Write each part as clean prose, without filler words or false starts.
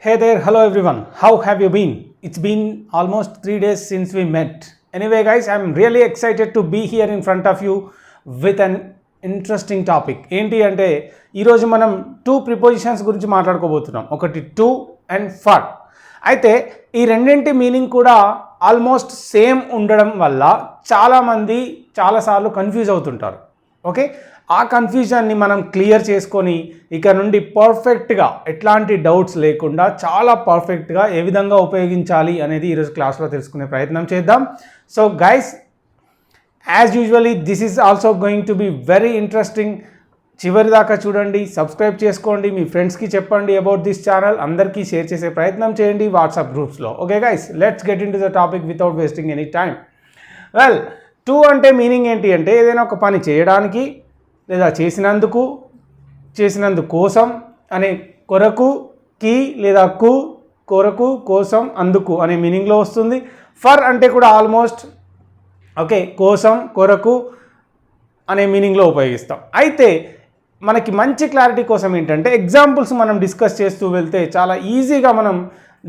Hey there, hello everyone. How have you been? It's been almost 3 days since we met. Anyway, guys, I'm really excited to be here in front of you with an interesting topic. ఏంటి అంటే ఈరోజు మనం two prepositions గురించి మాట్లాడుకోబోతున్నాం. ఒకటి to and for. అయితే ఈ రెండింటి meaning కూడా ఆల్మోస్ట్ సేమ్ ఉండడం వల్ల చాలామంది చాలాసార్లు కన్ఫ్యూజ్ అవుతుంటారు. ఓకే, ఆ కన్ఫ్యూజన్ని మనం క్లియర్ చేసుకొని ఇక నుండి పర్ఫెక్ట్గా ఎట్లాంటి డౌట్స్ లేకుండా చాలా పర్ఫెక్ట్గా ఏ విధంగా ఉపయోగించాలి అనేది ఈరోజు క్లాస్లో తెలుసుకునే ప్రయత్నం చేద్దాం. So guys, as usually this is also going to be very interesting. చివరి దాకా చూడండి, సబ్స్క్రైబ్ చేసుకోండి, మీ ఫ్రెండ్స్కి చెప్పండి అబౌట్ దిస్ ఛానల్, అందరికీ షేర్ చేసే ప్రయత్నం చేయండి వాట్సాప్ గ్రూప్స్లో. Okay guys, let's get into the topic without wasting any time. Well, to అంటే మీనింగ్ ఏంటి అంటే ఏదైనా ఒక పని చేయడానికి లేదా చేసినందు కోసం అనే కొరకు, కి లేదా కు, కొరకు, కోసం, అందుకు అనే మీనింగ్లో వస్తుంది. ఫర్ అంటే కూడా ఆల్మోస్ట్ ఓకే, కోసం, కొరకు అనే మీనింగ్లో ఉపయోగిస్తాం. అయితే మనకి మంచి క్లారిటీ కోసం ఏంటంటే ఎగ్జాంపుల్స్ మనం డిస్కస్ చేస్తూ వెళ్తే చాలా ఈజీగా మనం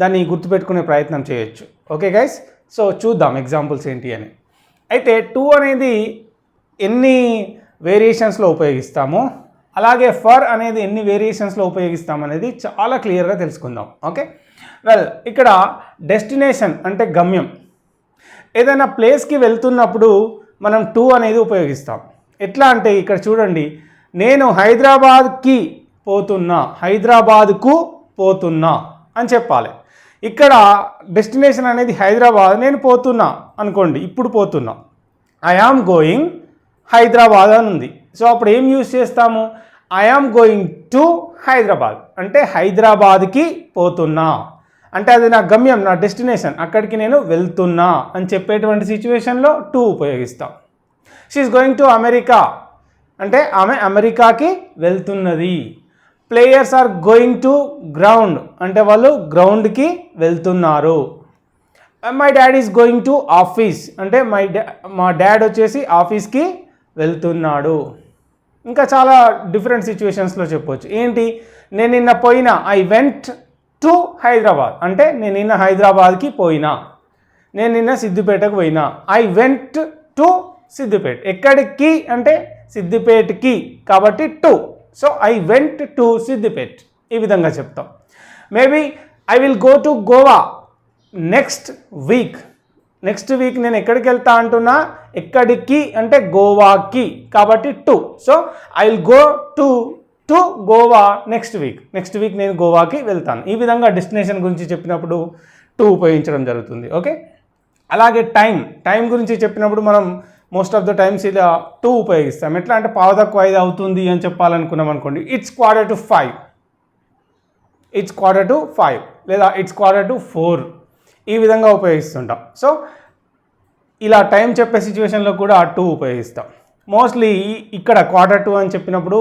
దాన్ని గుర్తుపెట్టుకునే ప్రయత్నం చేయొచ్చు. ఓకే గైస్, సో చూద్దాం ఎగ్జాంపుల్స్ ఏంటి అని. అయితే టు అనేది ఎన్ని వేరియేషన్స్లో ఉపయోగిస్తామో అలాగే ఫర్ అనేది ఎన్ని వేరియేషన్స్లో ఉపయోగిస్తాం అనేది చాలా క్లియర్గా తెలుసుకుందాం. ఓకే, వెల్, ఇక్కడ డెస్టినేషన్ అంటే గమ్యం. ఏదైనా ప్లేస్కి వెళ్తున్నప్పుడు మనం టు అనేది ఉపయోగిస్తాం. ఎట్లా అంటే ఇక్కడ చూడండి, నేను హైదరాబాద్కి పోతున్నా, హైదరాబాద్కు పోతున్నా అని చెప్పాలి. ఇక్కడ డెస్టినేషన్ అనేది హైదరాబాద్, నేను పోతున్నా అనుకోండి, ఇప్పుడు పోతున్నా, ఐ ఆమ్ గోయింగ్ హైదరాబాద్ అని ఉంది. సో అప్పుడు ఏం యూజ్ చేస్తాము, I am going to Hyderabad అంటే హైదరాబాద్కి పోతున్నా అంటే అది నా గమ్యం, నా డెస్టినేషన్, అక్కడికి నేను వెళ్తున్నా అని చెప్పేటువంటి సిచ్యువేషన్లో టు ఉపయోగిస్తాం. She is going to America అంటే ఆమె అమెరికాకి వెళ్తున్నది. Players are going to ground అంటే వాళ్ళు గ్రౌండ్కి వెళ్తున్నారు. My dad is going to office అంటే మా డాడ్ వచ్చేసి ఆఫీస్కి వెళ్తున్నాడు. ఇంకా చాలా డిఫరెంట్ సిచ్యువేషన్స్లో చెప్పవచ్చు. ఏంటి, నేను నిన్న పోయినా, ఐ వెంట్ టు హైదరాబాద్ అంటే నేను నిన్న హైదరాబాద్కి పోయినా. నేను నిన్న సిద్దిపేటకు పోయినా, ఐ వెంట్ టు సిద్దిపేట. ఎక్కడికి అంటే సిద్దిపేటకి, కాబట్టి to. So I went to Siddipet, ఈ విధంగా చెప్తాం. Maybe I will go to Goa next week. Next week నేను ఎక్కడికి వెళ్తా అంటున్నా, ఎక్కడికి అంటే గోవాకి, కాబట్టి to. So I will go to Goa next week నేను గోవాకి వెళ్తాను. ఈ విధంగా డెస్టినేషన్ గురించి చెప్పినప్పుడు టు ఉపయోగించడం జరుగుతుంది. ఓకే, అలాగే టైం గురించి చెప్పినప్పుడు మనం మోస్ట్ ఆఫ్ ద టైమ్స్ ఇలా టు ఉపయోగిస్తాం. ఎట్లా అంటే 4:15 అవుతుంది అని చెప్పాలనుకున్నాం అనుకోండి, ఇట్స్ 4:45, ఇట్స్ 4:45 లేదా ఇట్స్ 4:45 ఈ విధంగా ఉపయోగిస్తుంటాం. సో ఇలా టైం చెప్పే సిచ్యువేషన్లో కూడా టు ఉపయోగిస్తాం. మోస్ట్లీ ఇక్కడ 4:45 అని చెప్పినప్పుడు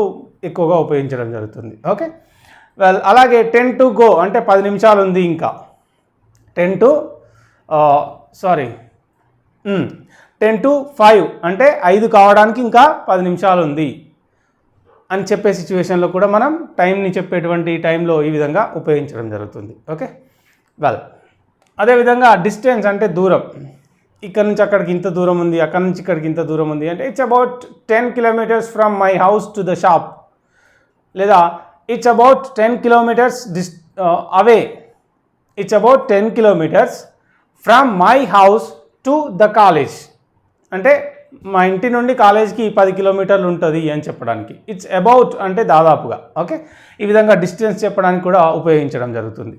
ఎక్కువగా ఉపయోగించడం జరుగుతుంది. ఓకే, వెల్, అలాగే 10 to go అంటే 10 నిమిషాలు ఉంది ఇంకా, 10 to 5 అంటే 5 కావడానికి ఇంకా 10 నిమిషాలు ఉంది అని చెప్పే సిచ్యువేషన్లో కూడా మనం టైంని చెప్పేటువంటి టైంలో ఈ విధంగా ఉపయోగించడం జరుగుతుంది. ఓకే, వెల్, అదేవిధంగా డిస్టెన్స్ అంటే దూరం. ఇక్కడ నుంచి అక్కడికి ఇంత దూరం ఉంది, అక్కడ నుంచి ఇక్కడికి ఇంత దూరం ఉంది అంటే it's about 10 kilometers from my house to the shop, లేదా it's about 10 kilometers away, it's about 10 kilometers from my house to the college అంటే మా ఇంటి నుండి కాలేజ్కి 10 కిలోమీటర్లు ఉంటుంది అని చెప్పడానికి. ఇట్స్ అబౌట్ అంటే దాదాపుగా. ఓకే, ఈ విధంగా డిస్టెన్స్ చెప్పడానికి కూడా ఉపయోగించడం జరుగుతుంది.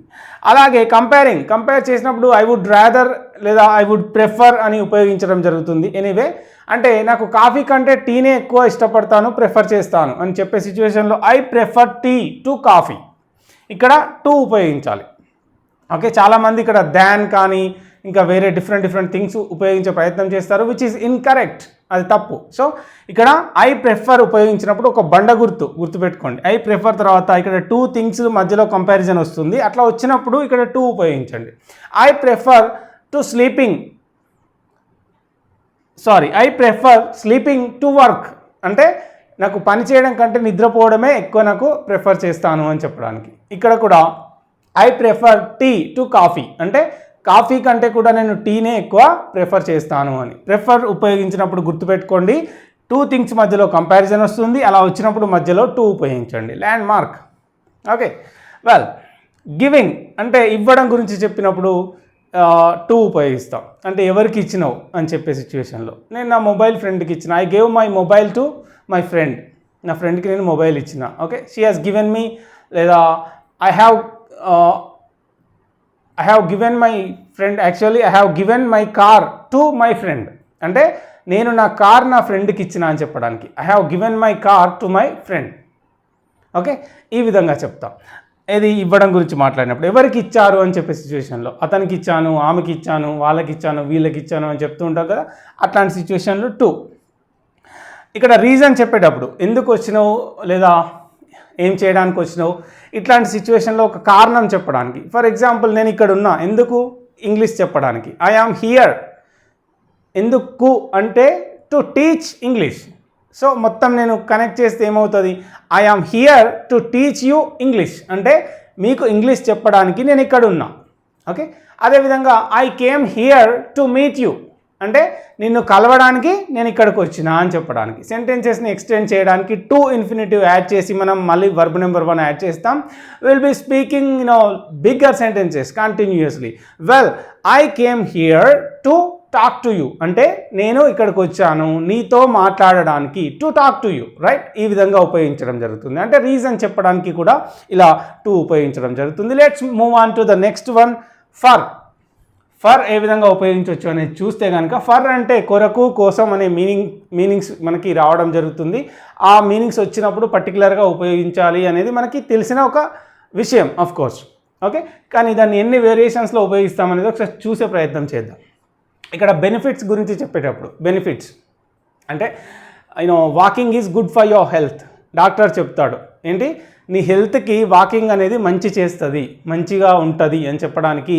అలాగే కంపేర్ చేసినప్పుడు ఐ వుడ్ రాదర్ లేదా ఐ వుడ్ ప్రిఫర్ అని ఉపయోగించడం జరుగుతుంది. ఎనీవే, అంటే నాకు కాఫీ కంటే టీనే ఎక్కువ ఇష్టపడతాను, ప్రిఫర్ చేస్తాను అని చెప్పే సిచ్యువేషన్లో I prefer tea to coffee, ఇక్కడ టు ఉపయోగించాలి. ఓకే, చాలామంది ఇక్కడ దాన్ కానీ ఇంకా వేరే డిఫరెంట్ థింగ్స్ ఉపయోగించే ప్రయత్నం చేస్తారు, విచ్ ఈజ్ ఇన్కరెక్ట్, అది తప్పు. సో ఇక్కడ ఐ ప్రిఫర్ ఉపయోగించినప్పుడు ఒక బండ గుర్తుపెట్టుకోండి. ఐ ప్రిఫర్ తర్వాత ఇక్కడ 2 things మధ్యలో కంపారిజన్ వస్తుంది. అట్లా వచ్చినప్పుడు ఇక్కడ టు ఉపయోగించండి. I prefer sleeping to work అంటే నాకు పని చేయడం కంటే నిద్రపోవడమే ఎక్కువ నాకు ప్రిఫర్ చేస్తాను అని చెప్పడానికి. ఇక్కడ కూడా I prefer tea to coffee అంటే కాఫీ కంటే కూడా నేను టీనే ఎక్కువ ప్రిఫర్ చేస్తాను అని. ప్రిఫర్ ఉపయోగించినప్పుడు గుర్తుపెట్టుకోండి, టూ థింగ్స్ మధ్యలో కంపారిజన్ వస్తుంది. అలా వచ్చినప్పుడు మధ్యలో టు ఉపయోగించండి, land mark. Okay, well, giving అంటే ఇవ్వడం గురించి చెప్పినప్పుడు టు ఉపయోగిస్తాం. అంటే ఎవరికి ఇచ్చినావు అని చెప్పే సిచ్యువేషన్లో, నేను నా మొబైల్ ఫ్రెండ్కి ఇచ్చిన, I gave my mobile to my friend, నా ఫ్రెండ్కి నేను మొబైల్ ఇచ్చిన. Okay, she has given me, లేదా I have given my friend, actually I have given my car to my friend అంటే నేను నా కార్ నా ఫ్రెండ్కి ఇచ్చిన అని చెప్పడానికి I have given my car to my friend. Okay, ఈ విధంగా చెప్తాం. ఇది ఇవ్వడం గురించి మాట్లాడినప్పుడు ఎవరికి ఇచ్చారు అని చెప్పే సిచ్యువేషన్లో అతనికి ఇచ్చాను, ఆమెకి ఇచ్చాను, వాళ్ళకి ఇచ్చాను, వీళ్ళకి ఇచ్చాను అని చెప్తూ ఉంటాం కదా, అట్లాంటి సిచ్యువేషన్లో టు. ఇక్కడ రీజన్ చెప్పేటప్పుడు ఎందుకు వచ్చినావు లేదా ఏం చేయడానికి వచ్చినావు, ఇట్లాంటి సిచ్యువేషన్లో ఒక కారణం చెప్పడానికి. ఫర్ ఎగ్జాంపుల్, నేను ఇక్కడ ఉన్నా ఎందుకు, ఇంగ్లీష్ చెప్పడానికి. ఐ ఆమ్ హియర్ ఎందుకు అంటే టు టీచ్ ఇంగ్లీష్. సో మొత్తం నేను కనెక్ట్ చేస్తే ఏమవుతుంది, I am here to teach you English అంటే మీకు ఇంగ్లీష్ చెప్పడానికి నేను ఇక్కడ ఉన్నా. ఓకే, అదేవిధంగా I came here to meet you అంటే నిన్ను కలవడానికి నేను ఇక్కడికి వచ్చినా అని చెప్పడానికి. సెంటెన్సెస్ని ఎక్స్టెండ్ చేయడానికి టు ఇన్ఫినిటివ్ యాడ్ చేసి మనం మళ్ళీ వర్బ్ నెంబర్ 1 యాడ్ చేస్తాం. Will be speaking bigger sentences continuously. Well, I came here to talk to you అంటే నేను ఇక్కడికి వచ్చాను నీతో మాట్లాడడానికి, to talk to you, right. ఈ విధంగా ఉపయోగించడం జరుగుతుంది. అంటే రీజన్ చెప్పడానికి కూడా ఇలా టు ఉపయోగించడం జరుగుతుంది. Let's move on to the next one, for. For a విధంగా ఉపయోగించవచ్చు అనేది చూస్తే కనుక, ఫర్ అంటే కొరకు, కోసం అనే మీనింగ్స్ మనకి రావడం జరుగుతుంది. ఆ మీనింగ్స్ వచ్చినప్పుడు పర్టికులర్గా ఉపయోగించాలి అనేది మనకి తెలిసిన ఒక విషయం, ఆఫ్ కోర్స్. ఓకే, కానీ దాన్ని ఎన్ని వేరియేషన్స్లో ఉపయోగిస్తామనేది ఒకసారి చూసే ప్రయత్నం చేద్దాం. ఇక్కడ బెనిఫిట్స్ గురించి చెప్పేటప్పుడు, బెనిఫిట్స్ అంటే walking is good for your health. Doctor చెప్తాడు ఏంటి, నీ హెల్త్కి వాకింగ్ అనేది మంచి చేస్తుంది, మంచిగా ఉంటుంది అని చెప్పడానికి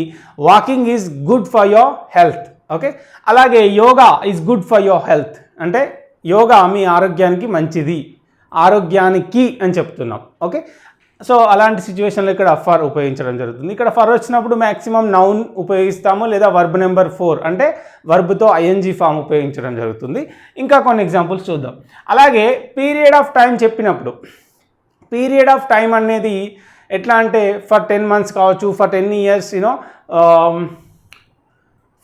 walking is good for your health. Okay, అలాగే yoga is good for your health అంటే యోగా మీ ఆరోగ్యానికి మంచిది, ఆరోగ్యానికి అని చెప్తున్నాం. ఓకే, సో అలాంటి సిచ్యువేషన్లో ఇక్కడ ఫర్ ఉపయోగించడం జరుగుతుంది. ఇక్కడ ఫర్ వచ్చినప్పుడు మ్యాక్సిమం నౌన్ ఉపయోగిస్తాము లేదా వర్బ్ నెంబర్ 4 అంటే వర్బ్తో ఐఎన్జీ ఫామ్ ఉపయోగించడం జరుగుతుంది. ఇంకా కొన్ని ఎగ్జాంపుల్స్ చూద్దాం. అలాగే పీరియడ్ ఆఫ్ టైం చెప్పినప్పుడు, పీరియడ్ ఆఫ్ టైం అనేది ఎట్లా అంటే ఫర్ 10 months కావచ్చు, for 10 years,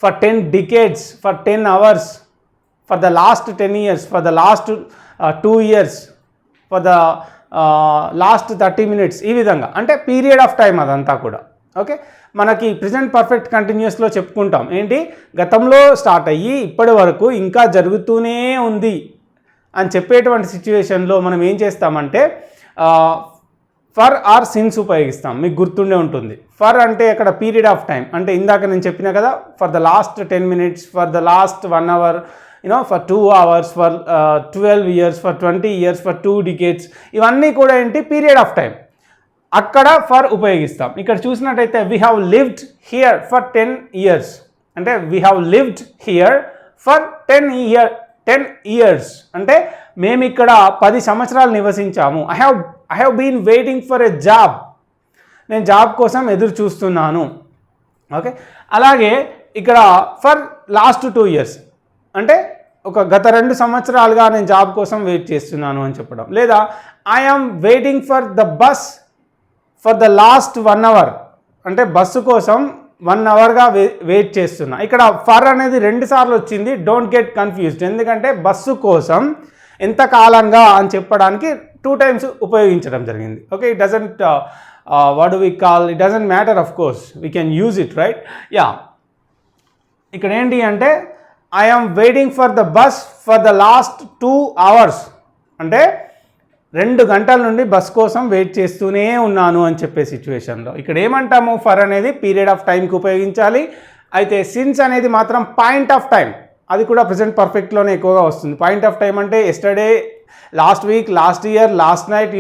for 10 decades, for 10 hours, for the last 10 years, for the last 2 years, for the last 30 minutes. ఈ విధంగా అంటే పీరియడ్ ఆఫ్ టైం అదంతా కూడా. ఓకే, మనకి ప్రెజెంట్ పర్ఫెక్ట్ కంటిన్యూస్లో చెప్పుకుంటాం ఏంటి, గతంలో స్టార్ట్ అయ్యి ఇప్పటి వరకు ఇంకా జరుగుతూనే ఉంది అని చెప్పేటువంటి సిచ్యువేషన్లో మనం ఏం చేస్తామంటే ఫర్ ఆర్ సిన్స్ ఉపయోగిస్తాం. మీకు గుర్తుండే ఉంటుంది. ఫర్ అంటే అక్కడ పీరియడ్ ఆఫ్ టైం అంటే ఇందాక నేను చెప్పిన కదా, for the last 10 minutes, for the last 1 hour, for 2 hours, for 12 years, for 20 years, for 2 decades. ఇవన్నీ కూడా ఏంటి, పీరియడ్ ఆఫ్ టైం. అక్కడ ఫర్ ఉపయోగిస్తాం. ఇక్కడ చూసినట్టయితే we have lived here for 10 years అంటే we have lived here for 10 years అంటే మేము ఇక్కడ 10 సంవత్సరాలు నివసించాము. I have been waiting for a job, నేను జాబ్ కోసం ఎదురు చూస్తున్నాను. ఓకే, అలాగే ఇక్కడ ఫర్ లాస్ట్ 2 years అంటే గత 2 సంవత్సరాలుగా నేను జాబ్ కోసం వెయిట్ చేస్తున్నాను అని చెప్పడం. లేదా I am waiting for the bus for the last 1 hour అంటే బస్సు కోసం 1 hourగా వెయిట్ చేస్తున్నా. ఇక్కడ ఫర్ అనేది 2 సార్లు వచ్చింది. డోంట్ గెట్ కన్ఫ్యూజ్డ్, ఎందుకంటే బస్సు కోసం ఎంత కాలంగా అని చెప్పడానికి 2 times ఉపయోగించడం జరిగింది. Okay, it doesn't what do we call, it doesn't matter, of course we can use it, right. Yeah, ఇక్కడ ఏంటి అంటే I am waiting for the bus for the last 2 hours అంటే 2 గంటల నుండి బస్ కోసం వెయిట్ చేస్తూనే ఉన్నాను అని చెప్పే సిచ్యువేషన్లో ఇక్కడ ఏమంటాము, ఫర్ అనేది పీరియడ్ ఆఫ్ టైంకి ఉపయోగించాలి. అయితే సిన్స్ అనేది మాత్రం పాయింట్ ఆఫ్ టైం, అది కూడా ప్రెజెంట్ పర్ఫెక్ట్లోనే ఎక్కువగా వస్తుంది. పాయింట్ ఆఫ్ టైం అంటే yesterday, last week, last year, last night,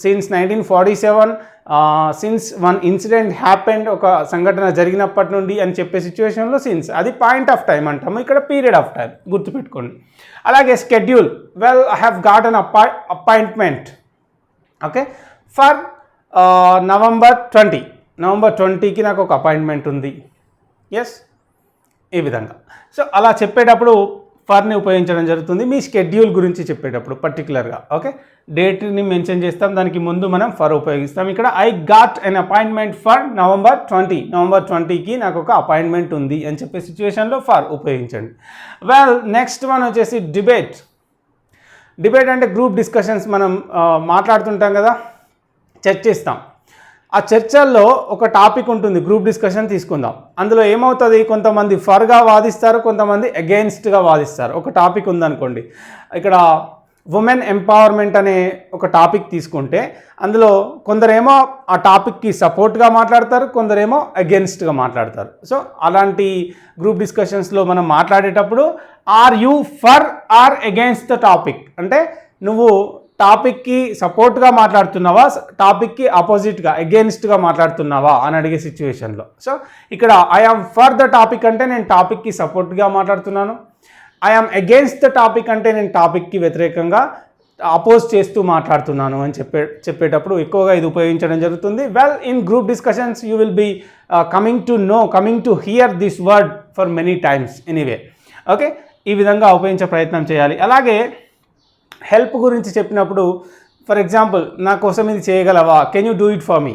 since 1947, since one incident happened, ఒక సంఘటన జరిగినప్పటి నుండి అని చెప్పే సిచ్యువేషన్లో సిన్స్, అది పాయింట్ ఆఫ్ టైం అంటాము. ఇక్కడ పీరియడ్ ఆఫ్ టైం గుర్తుపెట్టుకోండి. అలాగే schedule, well I have got an appointment. Okay, for November 20కి నాకు ఒక అపాయింట్మెంట్ ఉంది. ఎస్, ఈ విధంగా. సో అలా చెప్పేటప్పుడు ఫర్ని ఉపయోగించడం జరుగుతుంది మీ షెడ్యూల్ గురించి చెప్పేటప్పుడు పర్టికులర్గా. ఓకే, డేట్ని మెన్షన్ చేస్తాం, దానికి ముందు మనం ఫర్ ఉపయోగిస్తాం. ఇక్కడ I got an appointment for November 20కి నాకు ఒక అపాయింట్మెంట్ ఉంది అని చెప్పే సిచ్యువేషన్లో ఫర్ ఉపయోగించండి. వెల్, నెక్స్ట్ వన్ వచ్చేసి డిబేట్. డిబేట్ అంటే గ్రూప్ డిస్కషన్స్. మనం మాట్లాడుతుంటాం కదా, చర్చిస్తాం. ఆ చర్చల్లో ఒక టాపిక్ ఉంటుంది, గ్రూప్ డిస్కషన్ తీసుకుందాం. అందులో ఏమవుతుంది, కొంతమంది ఫర్గా వాదిస్తారు, కొంతమంది అగెయిన్స్ట్గా వాదిస్తారు. ఒక టాపిక్ ఉందనుకోండి, ఇక్కడ ఉమెన్ ఎంపవర్మెంట్ అనే ఒక టాపిక్ తీసుకుంటే అందులో కొందరేమో ఆ టాపిక్కి సపోర్ట్గా మాట్లాడతారు, కొందరేమో అగెయిన్స్ట్గా మాట్లాడతారు. సో అలాంటి గ్రూప్ డిస్కషన్స్లో మనం మాట్లాడేటప్పుడు are you for or against the topic అంటే నువ్వు టాపిక్కి సపోర్ట్గా మాట్లాడుతున్నావా, టాపిక్కి ఆపోజిట్గా అగెయిన్స్ట్గా మాట్లాడుతున్నావా అని అడిగే సిచ్యువేషన్లో. సో ఇక్కడ ఐఆమ్ ఫర్ ద టాపిక్ అంటే నేను టాపిక్కి సపోర్ట్గా మాట్లాడుతున్నాను, ఐఆమ్ అగెయిన్స్ట్ ద టాపిక్ అంటే నేను టాపిక్కి వ్యతిరేకంగా అపోజ్ చేస్తూ మాట్లాడుతున్నాను అని చెప్పేటప్పుడు ఎక్కువగా ఇది ఉపయోగించడం జరుగుతుంది. Well, in group discussions you will be coming to hear this word for many times anyway. Okay, ఈ విధంగా ఉపయోగించే ప్రయత్నం చేయాలి. అలాగే హెల్ప్ గురించి చెప్పినప్పుడు, ఫర్ ఎగ్జాంపుల్, నా కోసం ఇది చేయగలవా, can you do it for me,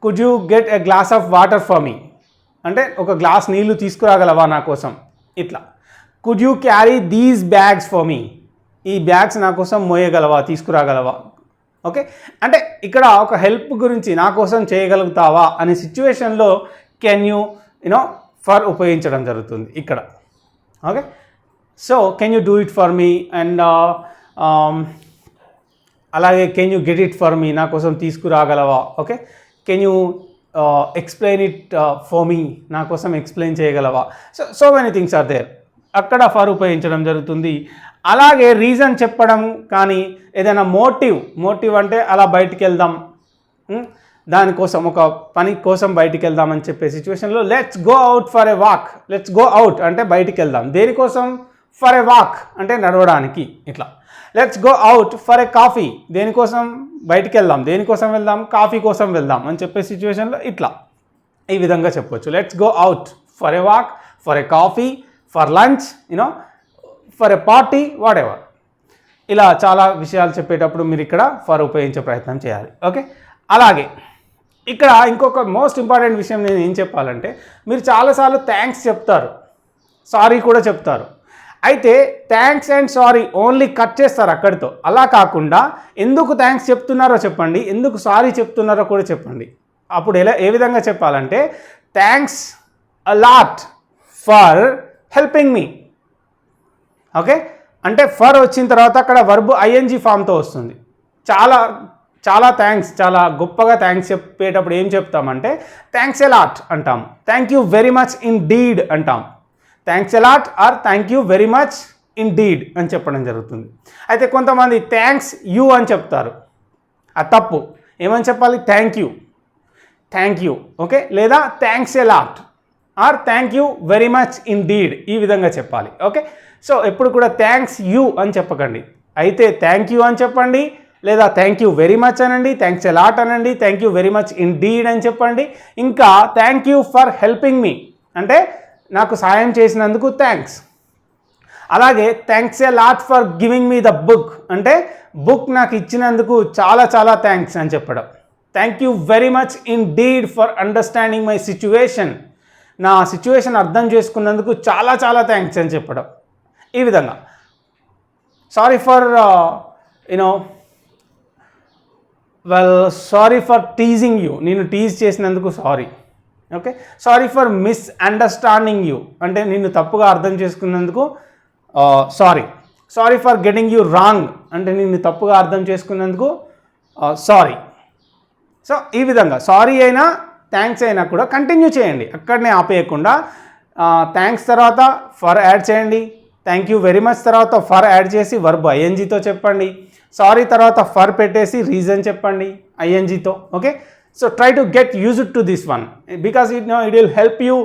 could you get a glass of water for me అంటే ఒక గ్లాస్ నీళ్లు తీసుకురాగలవా నా కోసం, ఇట్లా. Could you carry these bags for me, ఈ బ్యాగ్స్ నా కోసం మోయగలవా, తీసుకురాగలవా. ఓకే, అంటే ఇక్కడ ఒక హెల్ప్ గురించి నా కోసం చేయగలుగుతావా అనే సిచ్యువేషన్లో కెన్ యూ ఫర్ ఉపయోగించడం జరుగుతుంది ఇక్కడ. Okay, so can you do it for me and అలాగే can you get it for me, నా కోసం తీసుకురాగలవా. Okay, can you explain it for me, నా కోసం ఎక్స్ప్లెయిన్ చేయగలవా. So many things are there, అక్కడ ఫర్ ఉపయోగించడం జరుగుతుంది. అలాగే రీజన్ చెప్పడం కానీ ఏదైనా మోటివ్ అంటే అలా బయటికి వెళ్దాం, దానికోసం ఒక పని కోసం బయటికి వెళ్దామని చెప్పే సిచ్యువేషన్లో let's go out for a walk, let's go out అంటే బయటికి వెళ్దాం, దేనికోసం, ఫర్ ఎ వాక్ అంటే నడవడానికి, ఇట్లా. Let's go out for a coffee, దేనికోసం బయటికి వెళ్దాం, దేనికోసం వెళ్దాం, కాఫీ కోసం వెళ్దాం అని చెప్పే సిచ్యువేషన్లో ఇట్లా ఈ విధంగా చెప్పొచ్చు. Let's go out for a walk, for a coffee, for lunch, for a party, what ever. ఇలా చాలా విషయాలు చెప్పేటప్పుడు మీరు ఇక్కడ ఫర్ ఉపయోగించే ప్రయత్నం చేయాలి. ఓకే, అలాగే ఇక్కడ ఇంకొక మోస్ట్ ఇంపార్టెంట్ విషయం నేను ఏం చెప్పాలంటే, మీరు చాలాసార్లు థ్యాంక్స్ చెప్తారు, సారీ కూడా చెప్తారు. అయితే thanks and sorry only cut చేస్తారు అక్కడితో. అలా కాకుండా ఎందుకు థ్యాంక్స్ చెప్తున్నారో చెప్పండి, ఎందుకు సారీ చెప్తున్నారో కూడా చెప్పండి. అప్పుడు ఏ విధంగా చెప్పాలంటే, thanks a lot for helping me. Okay, అంటే ఫర్ వచ్చిన తర్వాత అక్కడ వర్బ్ ఐఎన్జీ ఫామ్తో వస్తుంది. చాలా థ్యాంక్స్, చాలా గొప్పగా థ్యాంక్స్ చెప్పేటప్పుడు ఏం చెప్తామంటే థ్యాంక్స్ ఎ లాట్ అంటాం, thank you very much indeed అంటాం. Thanks a lot or thank you very much indeed అని చెప్పడం జరుగుతుంది. అయితే కొంతమంది థ్యాంక్స్ యూ అని చెప్తారు, అది తప్పు. ఏమని చెప్పాలి, థ్యాంక్ యూ. ఓకే, లేదా thanks a lot or thank you very much indeed, ఈ విధంగా చెప్పాలి. ఓకే, సో ఎప్పుడు కూడా థ్యాంక్స్ యూ అని చెప్పకండి. అయితే థ్యాంక్ యూ అని చెప్పండి, లేదా థ్యాంక్ యూ వెరీ మచ్ అనండి, థ్యాంక్స్ ఎ లాట్ అనండి, thank you very much indeed అని చెప్పండి. ఇంకా thank you for helping me అంటే నాకు సాయం చేసినందుకు థ్యాంక్స్. అలాగే thanks a lot for giving me the book అంటే బుక్ నాకు ఇచ్చినందుకు చాలా థ్యాంక్స్ అని చెప్పడం. Thank you very much indeed for understanding my situation, నా సిచ్యువేషన్ అర్థం చేసుకున్నందుకు చాలా థ్యాంక్స్ అని చెప్పడం. ఈ విధంగా sorry for sorry for teasing you, నేను టీజ్ చేసినందుకు sorry. Okay, sorry for misunderstanding you అంటే నిన్ను తప్పుగా అర్థం చేసుకున్నందుకు sorry. Sorry for getting you wrong అంటే నిన్ను తప్పుగా అర్థం చేసుకున్నందుకు సారీ. సో ఈ విధంగా సారీ అయినా థ్యాంక్స్ అయినా కూడా కంటిన్యూ చేయండి, అక్కడనే ఆపేయకుండా. థ్యాంక్స్ తర్వాత ఫర్ యాడ్ చేయండి, థ్యాంక్ యూ వెరీ మచ్ తర్వాత ఫర్ యాడ్ చేసి వర్బ్ ఐఎన్జీతో చెప్పండి, సారీ తర్వాత ఫర్ పెట్టేసి రీజన్ చెప్పండి ఐఎన్జీతో. Okay, so try to get used to this one because it will help you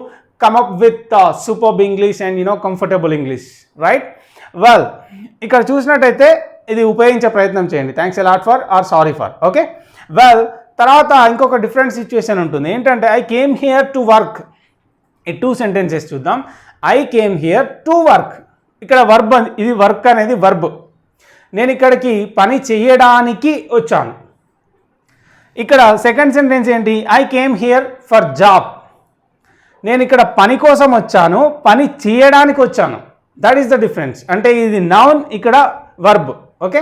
come up with superb English and comfortable English, right? Well, ఇక్కడ చూసినట్టయితే ఇది ఉపయోగించే ప్రయత్నం చేయండి, thanks a lot for or sorry for. Okay, well తర్వాత ఇంకొక different situation ఉంటుంది ఏంటంటే I came here to work. ఈ 2 సెంటెన్సెస్ చూద్దాం. I came here to work, ఇక్కడ వర్బ్, ఇది వర్క్ అనేది వర్బ్. నేను ఇక్కడికి పని చేయడానికి వచ్చాను. ఇక్కడ సెకండ్ సెంటెన్స్ ఏంటి? I came here for job. నేను ఇక్కడ పని కోసం వచ్చాను, పని చేయడానికి వచ్చాను. That is the difference. అంటే ఇది నౌన్, ఇక్కడ వర్బ్. ఓకే,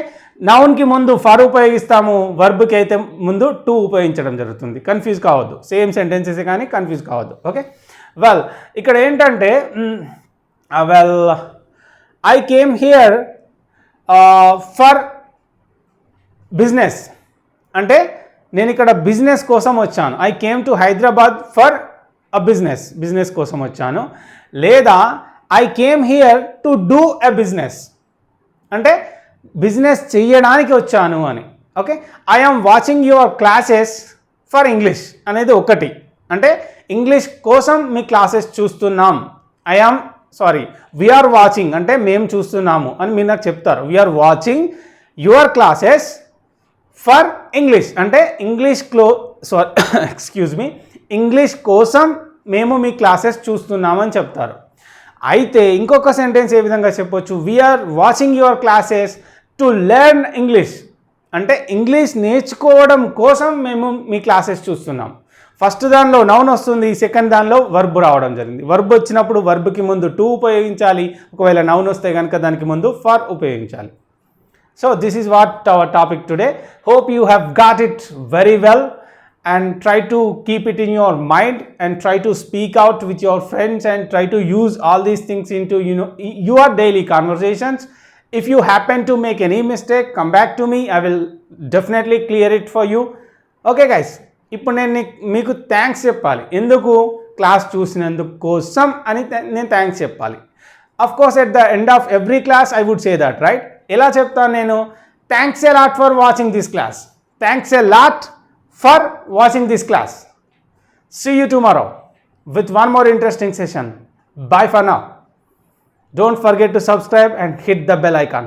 నౌన్కి ముందు ఫర్ ఉపయోగిస్తాము, వర్బ్కి అయితే ముందు టు ఉపయోగించడం జరుగుతుంది. కన్ఫ్యూజ్ కావద్దు, సేమ్ సెంటెన్సెస్ కానీ కన్ఫ్యూజ్ కావద్దు. ఓకే, వెల్ ఇక్కడ ఏంటంటే I came here for business అంటే నేను ఇక్కడ బిజినెస్ కోసం వచ్చాను. I came to Hyderabad for a business కోసం వచ్చాను. లేదా I came here to do a business అంటే బిజినెస్ చేయడానికి వచ్చాను అని. Okay, I am watching your classes for English అనేది ఒకటి, అంటే ఇంగ్లీష్ కోసం మీ క్లాసెస్ చూస్తున్నాం. వీఆర్ వాచింగ్ అంటే మేము చూస్తున్నాము అని మీరు నాకు చెప్తారు. We're watching your classes for English అంటే ఇంగ్లీష్ కోసం మేము మీ క్లాసెస్ చూస్తున్నామని చెప్తారు. అయితే ఇంకొక సెంటెన్స్ ఏ విధంగా చెప్పొచ్చు? We're watching your classes to learn English అంటే ఇంగ్లీష్ నేర్చుకోవడం కోసం మేము మీ క్లాసెస్ చూస్తున్నాం. ఫస్ట్ దానిలో నౌన్ వస్తుంది, సెకండ్ దానిలో వర్బ్ రావడం జరిగింది. వర్బ్ వచ్చినప్పుడు వర్బ్కి ముందు టు ఉపయోగించాలి, ఒకవేళ నౌన్ వస్తే కనుక దానికి ముందు ఫర్ ఉపయోగించాలి. So this is what our topic today. Hope you have got it very well and try to keep it in your mind and try to speak out with your friends and try to use all these things into your daily conversations. If you happen to make any mistake, come back to me. I will definitely clear it for you. Okay guys, ఇప్పుడు నేను మీకు thanks చెప్పాలి. ఎందుకు? Class చూసినందుకు కోసం అని నేను thanks చెప్పాలి. Of course at the end of every class I would say that, right? ఎలా చెప్తాను నేను? Thanks a lot for watching this class. Thanks a lot for watching this class. See you tomorrow with one more interesting session. Bye for now. Don't forget to subscribe and hit the bell icon.